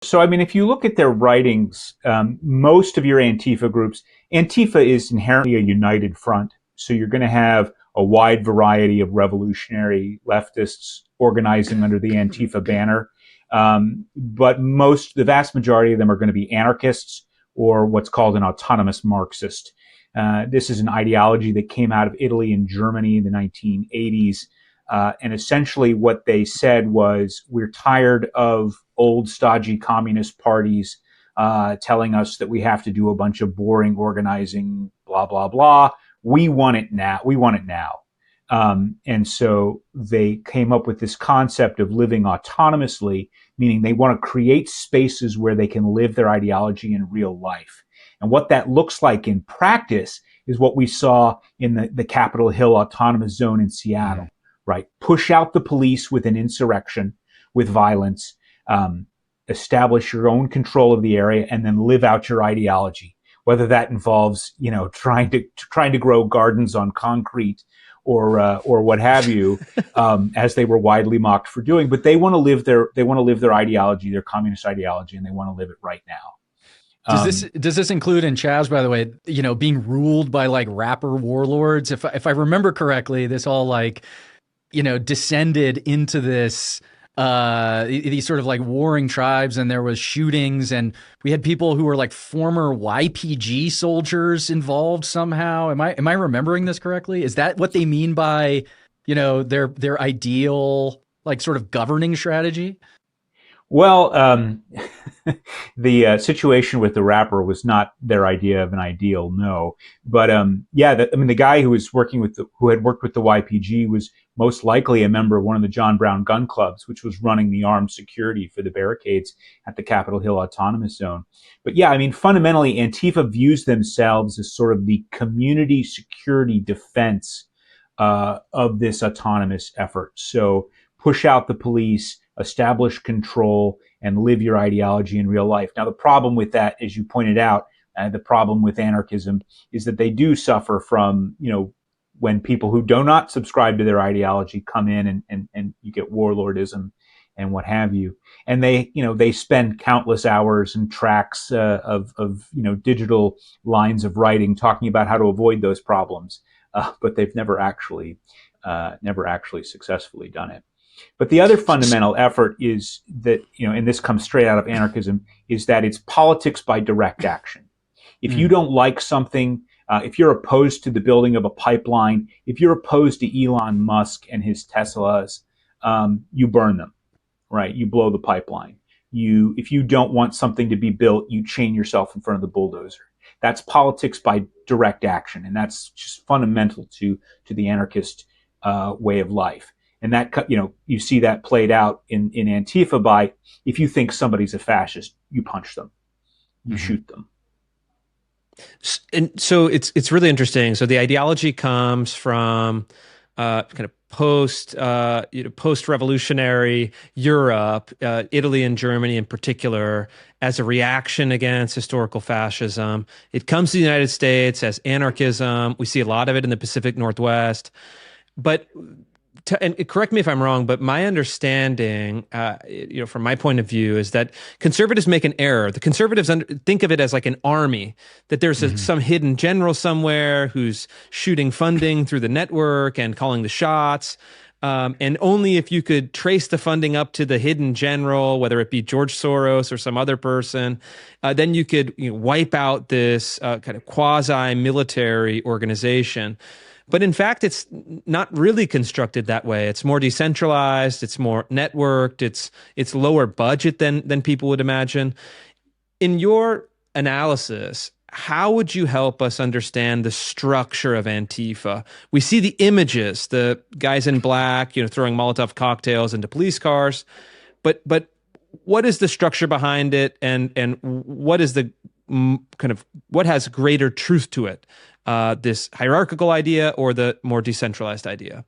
So, I mean, if you look at their writings, most of your Antifa groups, Antifa is inherently a united front. So you're going to have a wide variety of revolutionary leftists organizing under the Antifa banner. But the vast majority of them are going to be anarchists or what's called an autonomous Marxist. This is an ideology that came out of Italy and Germany in the 1980s. And essentially what they said was, we're tired of old stodgy communist parties telling us that we have to do a bunch of boring organizing, blah, blah, blah. We want it now. We want it now. And so they came up with this concept of living autonomously, meaning they want to create spaces where they can live their ideology in real life. And what that looks like in practice is what we saw in the Capitol Hill Autonomous Zone in Seattle. Right. Push out the police with an insurrection, with violence, establish your own control of the area, and then live out your ideology. Whether that involves, trying to grow gardens on concrete or what have you, as they were widely mocked for doing. But they want to live their ideology, their communist ideology, and they want to live it right now. Does this include in CHAZ, by the way, being ruled by like rapper warlords? If I remember correctly, this all like, descended into this, these sort of like warring tribes, and there was shootings, and we had people who were like former YPG soldiers involved somehow. Am I remembering this correctly? Is that what they mean by, their ideal, like sort of governing strategy? Well, the situation with the rapper was not their idea of an ideal, no. But the guy who was who had worked with the YPG was most likely a member of one of the John Brown gun clubs, which was running the armed security for the barricades at the Capitol Hill Autonomous Zone. But yeah, I mean, fundamentally, Antifa views themselves as sort of the community security defense of this autonomous effort. So push out the police, establish control, and live your ideology in real life. Now, the problem with that, as you pointed out, the problem with anarchism is that they do suffer from, when people who do not subscribe to their ideology come in and you get warlordism and what have you. And they spend countless hours and tracks of digital lines of writing talking about how to avoid those problems. But they've never actually successfully done it. But the other fundamental effort is that, and this comes straight out of anarchism, is that it's politics by direct action. If you don't like something, if you're opposed to the building of a pipeline, if you're opposed to Elon Musk and his Teslas, you burn them, right? You blow the pipeline. If you don't want something to be built, you chain yourself in front of the bulldozer. That's politics by direct action, and that's just fundamental to the anarchist way of life. And that, you see that played out in Antifa by, if you think somebody's a fascist, you punch them, you shoot them. And so it's really interesting. So the ideology comes from kind of post-revolutionary Europe, Italy and Germany in particular, as a reaction against historical fascism. It comes to the United States as anarchism. We see a lot of it in the Pacific Northwest. But and correct me if I'm wrong, but my understanding, from my point of view, is that conservatives make an error. The conservatives think of it as like an army, that there's some hidden general somewhere who's shooting funding through the network and calling the shots. And only if you could trace the funding up to the hidden general, whether it be George Soros or some other person, then you could wipe out this kind of quasi-military organization. But in fact, it's not really constructed that way. It's more decentralized. It's more networked. It's lower budget than people would imagine. In your analysis, how would you help us understand the structure of Antifa? We see the images, the guys in black, throwing Molotov cocktails into police cars, but what is the structure behind it, and what is the kind of what has greater truth to it? This hierarchical idea or the more decentralized idea?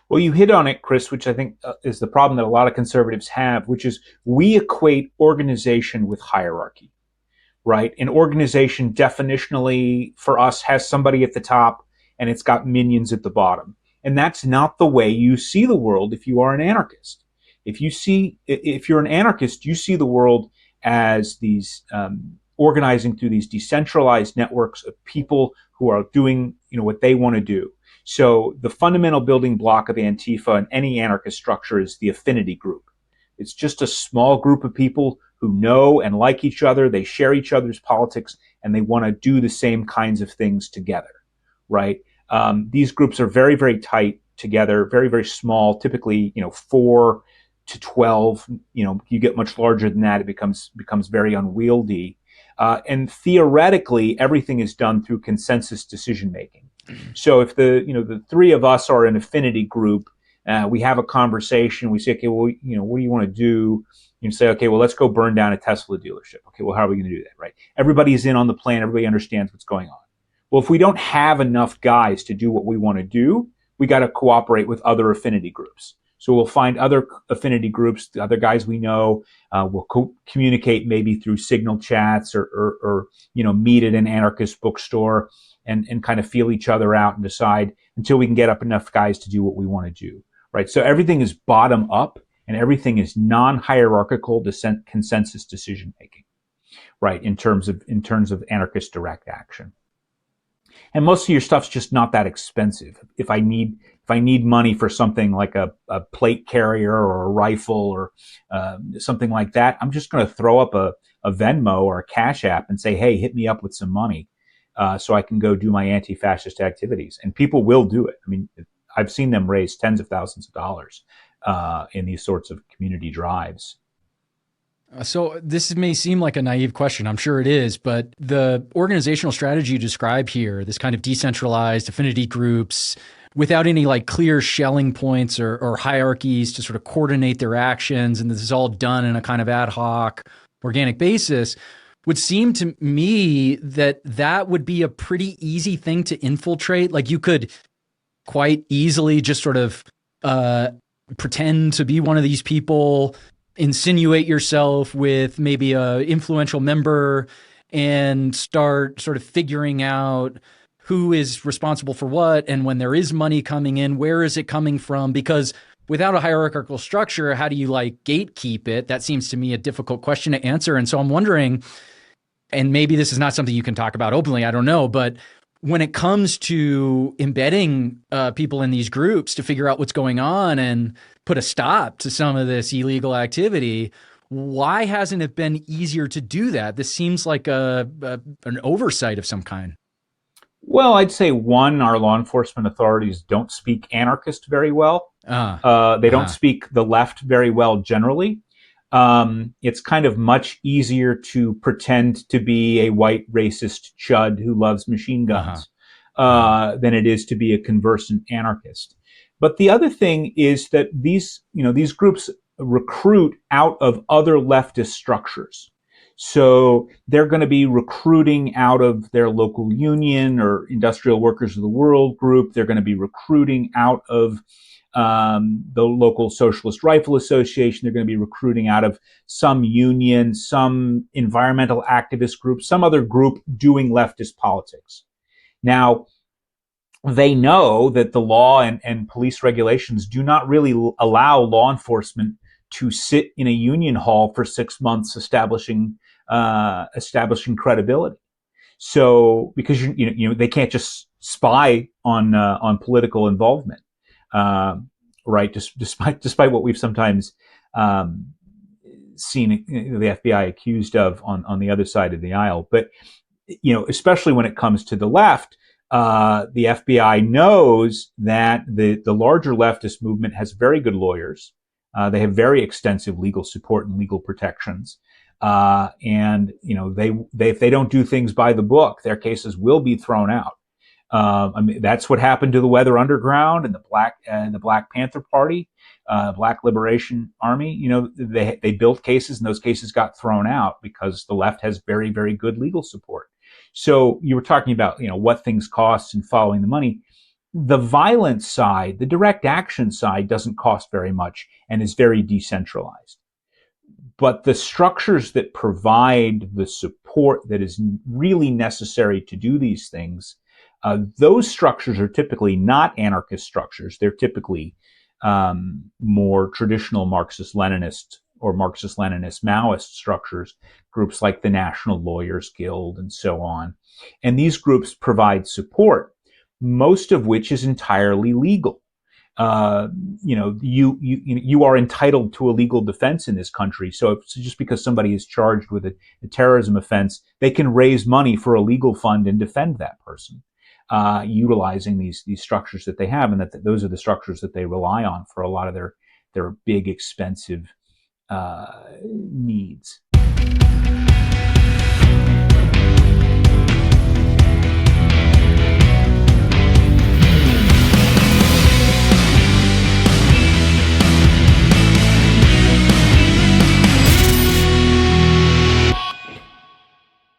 Well, you hit on it, Chris, which I think is the problem that a lot of conservatives have, which is we equate organization with hierarchy, right? An organization definitionally for us has somebody at the top and it's got minions at the bottom. And that's not the way you see the world if you are an anarchist. If you're an anarchist, you see the world as these organizing through these decentralized networks of people who are doing, what they want to do. So the fundamental building block of Antifa and any anarchist structure is the affinity group. It's just a small group of people who know and like each other. They share each other's politics and they want to do the same kinds of things together, right? These groups are very, very tight together, very, very small, typically, 4 to 12. You get much larger than that, it becomes very unwieldy. And theoretically, everything is done through consensus decision making. So if the three of us are an affinity group, we have a conversation. We say, okay, well, what do you want to do? You say, okay, well, let's go burn down a Tesla dealership. Okay, well, how are we going to do that, right? Everybody's in on the plan. Everybody understands what's going on. Well, if we don't have enough guys to do what we want to do, we got to cooperate with other affinity groups. So we'll find other affinity groups, the other guys we know. We'll communicate maybe through signal chats or meet at an anarchist bookstore and kind of feel each other out and decide until we can get up enough guys to do what we want to do, right? So everything is bottom up and everything is non-hierarchical consensus decision making, right? In terms of anarchist direct action. And most of your stuff's just not that expensive. If I need money for something like a plate carrier or a rifle or something like that, I'm just going to throw up a Venmo or a Cash App and say, hey, hit me up with some money so I can go do my anti-fascist activities. And people will do it. I mean, I've seen them raise tens of thousands of dollars in these sorts of community drives. So this may seem like a naive question, I'm sure it is, but the organizational strategy you describe here, this kind of decentralized affinity groups without any like clear shelling points or hierarchies to sort of coordinate their actions, and this is all done in a kind of ad hoc, organic basis, would seem to me that that would be a pretty easy thing to infiltrate. Like you could quite easily just sort of pretend to be one of these people, insinuate yourself with maybe a influential member and start sort of figuring out who is responsible for what. And when there is money coming in, where is it coming from? Because without a hierarchical structure, how do you like gatekeep it? That seems to me a difficult question to answer. And so I'm wondering, and maybe this is not something you can talk about openly, I don't know, but when it comes to embedding people in these groups to figure out what's going on and put a stop to some of this illegal activity, why hasn't it been easier to do that? This seems like an oversight of some kind. Well, I'd say one, our law enforcement authorities don't speak anarchist very well. They don't speak the left very well generally. It's kind of much easier to pretend to be a white racist chud who loves machine guns than it is to be a conversant anarchist. But the other thing is that these groups recruit out of other leftist structures. So they're going to be recruiting out of their local union or Industrial Workers of the World group. They're going to be recruiting out of the local Socialist Rifle Association. They're going to be recruiting out of some union, some environmental activist group, some other group doing leftist politics. Now, they know that the law and police regulations do not really allow law enforcement to sit in a union hall for 6 months establishing credibility. So because they can't just spy on political involvement. Right? Despite what we've sometimes seen the FBI accused of on the other side of the aisle, but especially when it comes to the left, the FBI knows that the larger leftist movement has very good lawyers. They have very extensive legal support and legal protections, and if they don't do things by the book, their cases will be thrown out. I mean, that's what happened to the Weather Underground and the Black Panther Party, Black Liberation Army. They built cases and those cases got thrown out because the left has very, very good legal support. So you were talking about, what things cost and following the money. The violent side, the direct action side doesn't cost very much and is very decentralized. But the structures that provide the support that is really necessary to do these things, those structures are typically not anarchist structures. They're typically more traditional Marxist-Leninist or Marxist-Leninist Maoist structures, groups like the National Lawyers Guild and so on. And these groups provide support, most of which is entirely legal. You are entitled to a legal defense in this country. So just because somebody is charged with a terrorism offense, they can raise money for a legal fund and defend that person, utilizing these structures that they have, and that those are the structures that they rely on for a lot of their big, expensive needs.